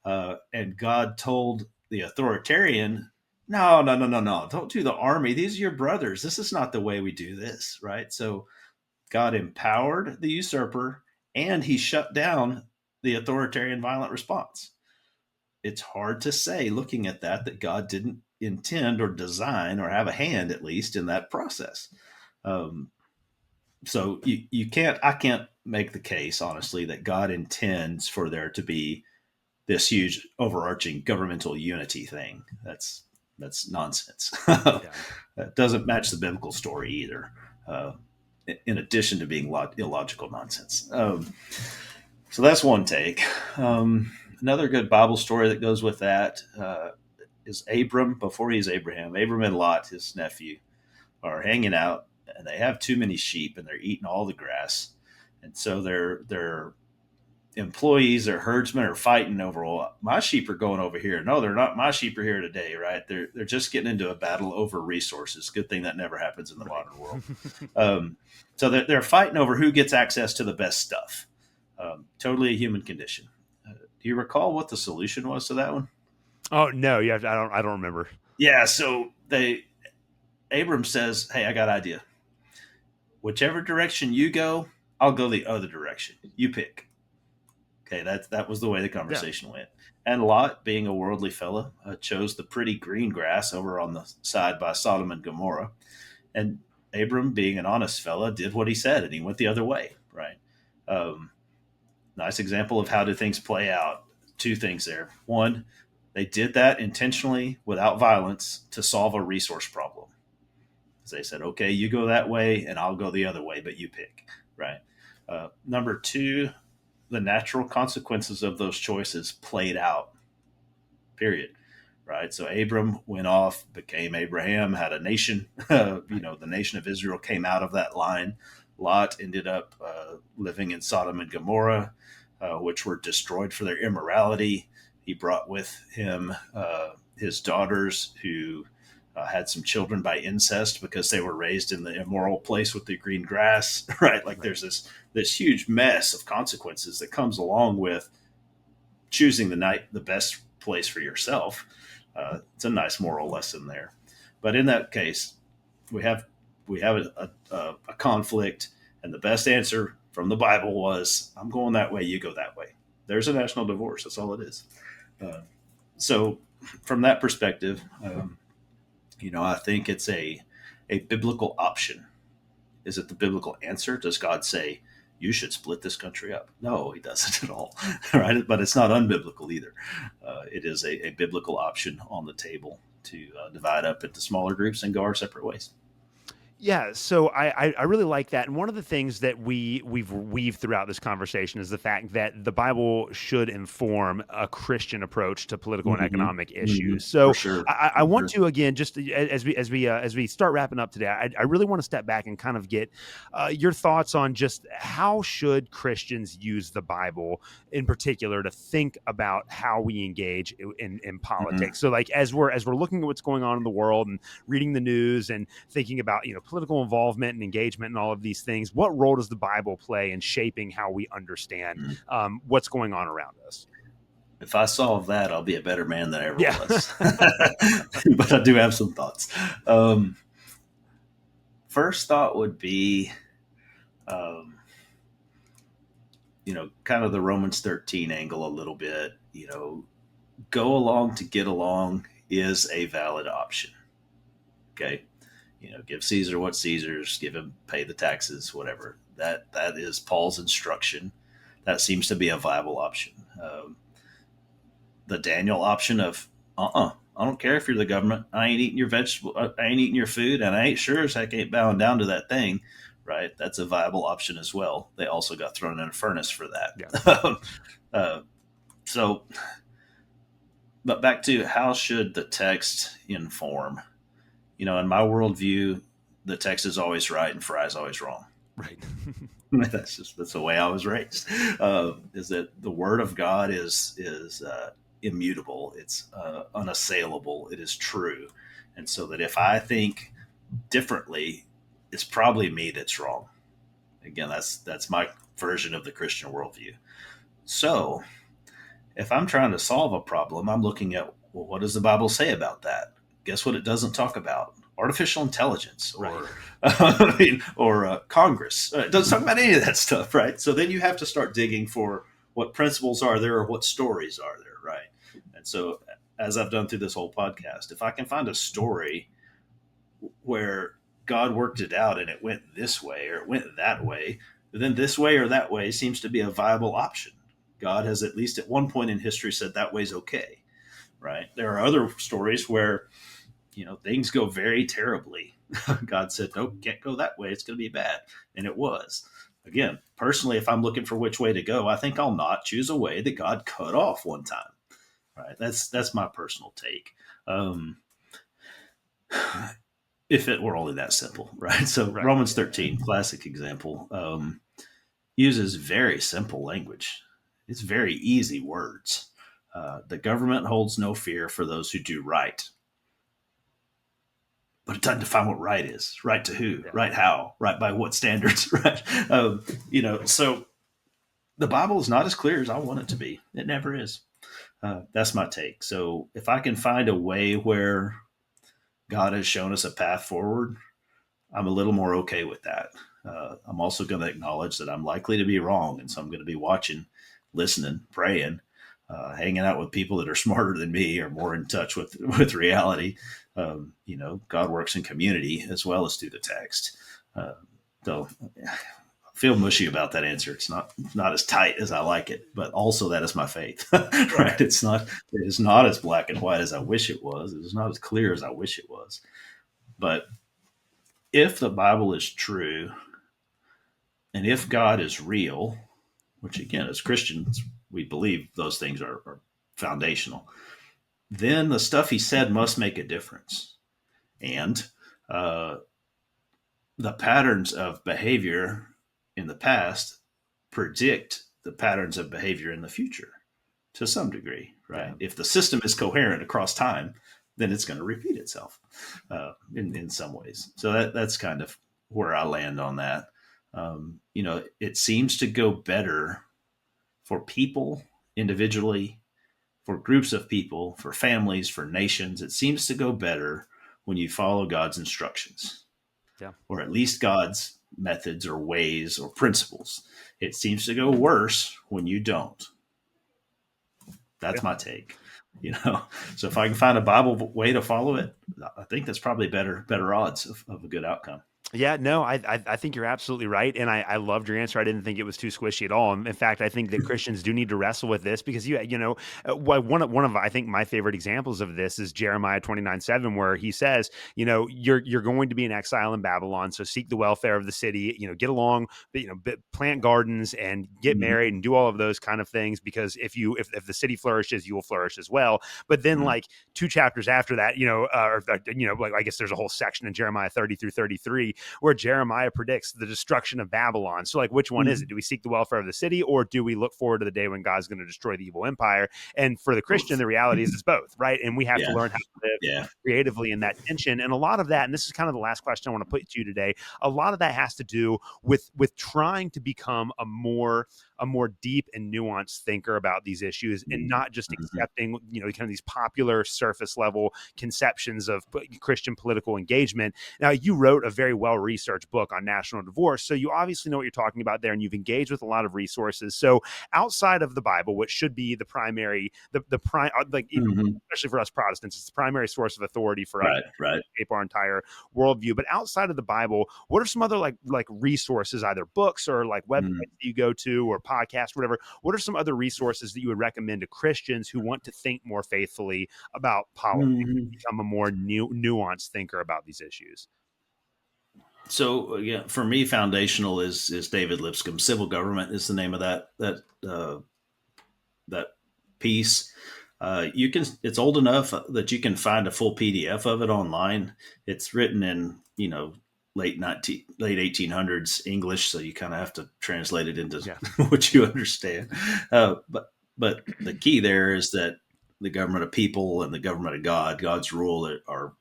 and God told the authoritarian, no, no, no, no, no, don't do the army. These are your brothers. This is not the way we do this, right? So God empowered the usurper and he shut down the authoritarian violent response. It's hard to say, looking at that God didn't intend or design or have a hand, at least, in that process. Um, so I can't make the case, honestly, that God intends for there to be this huge overarching governmental unity thing. That's nonsense. Yeah. That doesn't match the biblical story either. In addition to being illogical nonsense. So that's one take. Another good Bible story that goes with that is Abram, before he's Abraham. Abram and Lot, his nephew, are hanging out, and they have too many sheep, and they're eating all the grass. And so their employees, their herdsmen, are fighting over, well, my sheep are going over here. No, they're not. My sheep are here today, right? They're just getting into a battle over resources. Good thing that never happens in the Right. modern world. So they're fighting over who gets access to the best stuff. Totally a human condition. Do you recall what the solution was to that one? Oh no, you have to, I don't remember. Yeah. So Abram says, "Hey, I got an idea. Whichever direction you go, I'll go the other direction. You pick." Okay, that was the way the Yeah. conversation went. And Lot, being a worldly fella, chose the pretty green grass over on the side by Sodom and Gomorrah. And Abram, being an honest fella, did what he said, and he went the other way. Right. Um, Nice example of how do things play out. Two things there. One, they did that intentionally without violence to solve a resource problem. They said, okay, you go that way and I'll go the other way, but you pick. Right. Number two, the natural consequences of those choices played out, period. Right. So Abram went off, became Abraham, had a nation. The nation of Israel came out of that line. Lot ended up living in Sodom and Gomorrah, which were destroyed for their immorality. He brought with him his daughters, who had some children by incest because they were raised in the immoral place with the green grass. Right. Like, Right. there's this huge mess of consequences that comes along with choosing the best place for yourself. It's a nice moral lesson there. But in that case, we have a conflict, and the best answer from the Bible was, "I'm going that way, you go that way." There's a national divorce. That's all it is. Uh, so, from that perspective, I think it's a biblical option. Is it the biblical answer? Does God say you should split this country up? No, he doesn't at all. Right? But it's not unbiblical either. It is a biblical option on the table to divide up into smaller groups and go our separate ways. Yeah, so I really like that, and one of the things that we've weaved throughout this conversation is the fact that the Bible should inform a Christian approach to political and Hmm. economic Hmm. issues. For So sure. I For want sure. to again, just as we start wrapping up today, I really want to step back and kind of get your thoughts on just how should Christians use the Bible in particular to think about how we engage in Hmm. politics. So like as we're looking at what's going on in the world and reading the news and thinking about political involvement and engagement and all of these things, what role does the Bible play in shaping how we understand what's going on around us? If I solve that, I'll be a better man than I ever Yeah. was. But I do have some thoughts. Um, First thought would be, um, kind of the Romans 13 angle a little bit. Go along to get along is a valid option. Okay. Give Caesar what Caesar's, give him, pay the taxes, whatever. That is Paul's instruction. That seems to be a viable option. The Daniel option of, I don't care if you're the government. I ain't eating your vegetable. I ain't eating your food, and I ain't sure as heck ain't bowing down to that thing. Right? That's a viable option as well. They also got thrown in a furnace for Yeah. that. uh, so, but back to how should the text inform? In my worldview, the text is always right and Fry is always wrong. Right. That's the way I was raised. Is that the Word of God is immutable. It's unassailable. It is true, and so that if I think differently, it's probably me that's wrong. Again, that's my version of the Christian worldview. So if I'm trying to solve a problem, I'm looking at, well, what does the Bible say about that? Guess what? It doesn't talk about artificial intelligence Right. or or Congress. It doesn't talk about any of that stuff, right? So then you have to start digging for what principles are there or what stories are there, right? And so, as I've done through this whole podcast, if I can find a story where God worked it out and it went this way or it went that way, then this way or that way seems to be a viable option. God has at least at one point in history said that way's okay, right? There are other stories where things go very terribly. God said, "No, can't go that way. It's going to be bad," and it was. Again, personally, if I'm looking for which way to go, I think I'll not choose a way that God cut off one time. Right? That's my personal take. Um, if it were only that simple, right? So Right. Romans 13, classic example, uses very simple language. It's very easy words. The government holds no fear for those who do right, but it doesn't define what right is. Right to who? Yeah. Right how? Right by what standards? Right? So the Bible is not as clear as I want it to be. It never is. That's my take. So if I can find a way where God has shown us a path forward, I'm a little more okay with that. I'm also going to acknowledge that I'm likely to be wrong. And so I'm going to be watching, listening, praying, hanging out with people that are smarter than me or more in touch with reality. God works in community as well as through the text. So I feel mushy about that answer. It's not as tight as I like it, but also that is my faith, right? Right. It is not as black and white as I wish it was. It is not as clear as I wish it was. But if the Bible is true, and if God is real, which again, as Christians, we believe those things are foundational, then the stuff he said must make a difference. And uh, the patterns of behavior in the past predict the patterns of behavior in the future to some degree, right? Yeah. If the system is coherent across time, then it's going to repeat itself in some ways. So that's kind of where I land on that. It seems to go better for people individually, for groups of people, for families, for nations. It seems to go better when you follow God's instructions, Yeah. or at least God's methods or ways or principles. It seems to go worse when you don't. Yeah. That's my take. So if I can find a Bible way to follow it, I think that's probably better odds of a good outcome. Yeah, no, I think you're absolutely right, and I loved your answer. I didn't think it was too squishy at all. In fact, I think that Christians do need to wrestle with this because you know one of I think my favorite examples of this is Jeremiah 29:7, where he says, you know, you're going to be in exile in Babylon, so seek the welfare of the city. You know, get along, you know, plant gardens and get Mhm. married and do all of those kind of things because if the city flourishes, you will flourish as well. But then Mhm. like two chapters after that, you know, like I guess there's a whole section in Jeremiah 30 through 33 where Jeremiah predicts the destruction of Babylon. So, like, which one is it? Mhm. Do we seek the welfare of the city, or do we look forward to the day when God's going to destroy the evil empire? And for the Christian, Both. the reality is it's both, right? And we have to Yeah. learn how to live Yeah. creatively in that tension. And a lot of that, and this is kind of the last question I want to put to you today, a lot of that has to do with trying to become a more deep and nuanced thinker about these issues and not just Mhm. accepting, you know, kind of these popular surface level conceptions of Christian political engagement. Now, you wrote a very well researched book on national divorce, so you obviously know what you're talking about there, and you've engaged with a lot of resources. So, outside of the Bible, which should be the primary, the prime, like you know, Mhm. especially for us Protestants, it's the primary source of authority for us Right. Right. to shape our entire worldview. But outside of the Bible, what are some other like resources, either books or like websites Mhm. that you go to or podcasts, whatever? What are some other resources that you would recommend to Christians who want to think more faithfully about politics, Mhm. become a more nuanced thinker about these issues? So yeah, for me, foundational is David Lipscomb. Civil Government is the name of that piece. You can. It's old enough that you can find a full PDF of it online. It's written in late 1800s English, so you kind of have to translate it into Yeah. what you understand. But the key there is that the government of people and the government of God, God's rule, are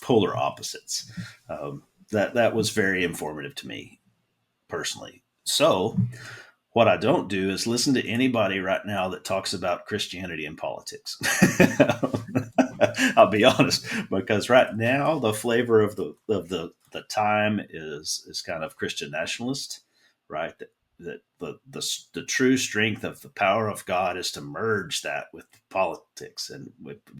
polar opposites. Um, that was very informative to me personally. So what I don't do is listen to anybody right now that talks about Christianity and politics. I'll be honest, because right now the flavor of the time is kind of Christian nationalist, right? That the true strength of the power of God is to merge that with politics, and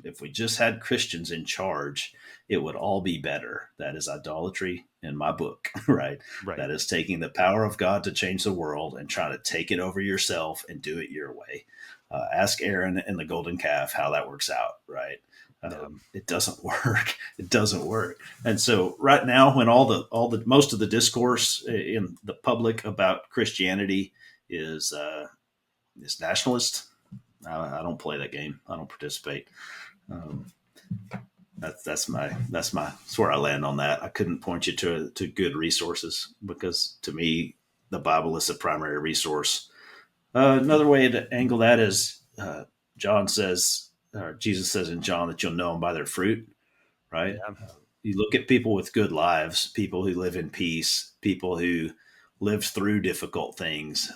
if we just had Christians in charge, it would all be better. That is idolatry in my book, right? Right. That is taking the power of God to change the world and trying to take it over yourself and do it your way. Ask Aaron and the golden calf how that works out, right? Yeah. It doesn't work. It doesn't work. And so right now, when all the most of the discourse in the public about Christianity is nationalist, I don't play that game. I don't participate. Um, that's where I land on that. I couldn't point you to good resources because to me the Bible is the primary resource. Another way to angle that is John says, or Jesus says in John that you'll know them by their fruit, right? Yeah. You look at people with good lives, people who live in peace, people who lived through difficult things,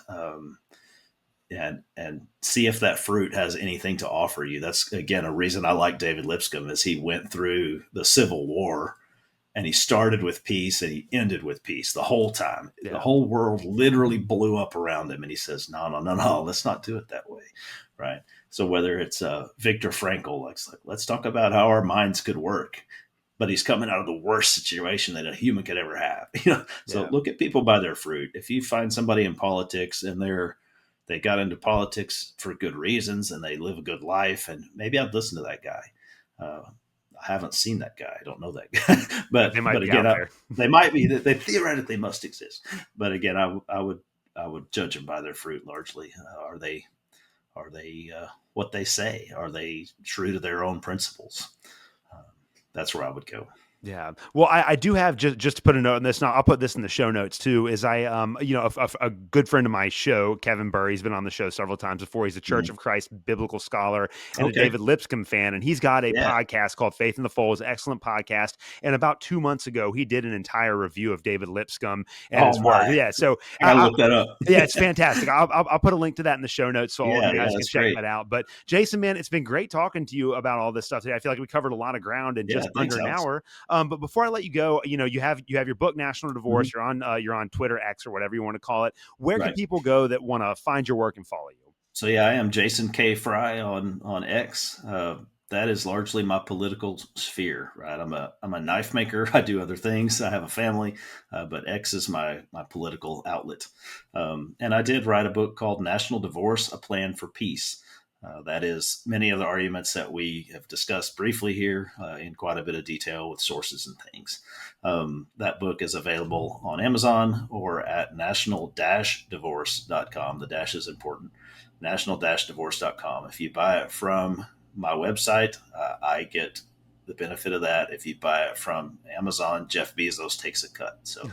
and see if that fruit has anything to offer you. That's again a reason I like David Lipscomb is he went through the Civil War and he started with peace and he ended with peace the whole time. The Yeah. whole world literally blew up around him, and he says, "No, no, no, no, let's not do it that way." Right. So whether it's Viktor Frankl, like let's talk about how our minds could work, but he's coming out of the worst situation that a human could ever have. So Yeah. look at people by their fruit. If you find somebody in politics and they got into politics for good reasons and they live a good life, and maybe I'd listen to that guy. I haven't seen that guy. I don't know that guy, Yeah. They might but be again, out there. they might be. They theoretically must exist. But again, I would judge them by their fruit largely. Are they what they say? Are they true to their own principles? Um, that's where I would go. Yeah. Well, I do have just to put a note on this. Now I'll put this in the show notes too. Is you know, a good friend of my show, Kevin Burr, he's been on the show several times before. He's a Church Mhm. of Christ biblical scholar and a Okay. David Lipscomb fan, and he's got a Yeah. podcast called Faith in the Fold. It's an excellent podcast. And about 2 months ago, he did an entire review of David Lipscomb and Oh his work. my! Yeah. So I gotta look that up. yeah, it's fantastic. I'll put a link to that in the show notes so all of Yeah, you yeah, guys can that's check great. that out. But Jason, man, it's been great talking to you about all this stuff today. I feel like we covered a lot of ground in Yeah, just thanks, under an Alex. hour. But before I let you go, you know, you have your book, National Mhm. Divorce. You're on Twitter, X, or whatever you want to call it. Where can Right. people go that want to find your work and follow you? So yeah, I am Jason K. Fry on X. that is largely my political sphere, right? I'm a knife maker. I do other things. I have a family, but X is my political outlet. And I did write a book called National Divorce: A Plan for Peace. That is many of the arguments that we have discussed briefly here in quite a bit of detail with sources and things. That book is available on Amazon or at national-divorce.com. The dash is important. National-divorce.com. If you buy it from my website, I get the benefit of that. If you buy it from Amazon, Jeff Bezos takes a cut. So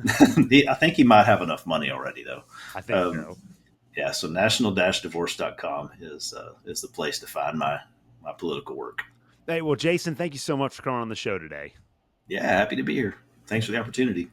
I think he might have enough money already, though. I think so. Yeah, so national-divorce.com is the place to find my political work. Hey, well, Jason, thank you so much for coming on the show today. Yeah, happy to be here. Thanks for the opportunity.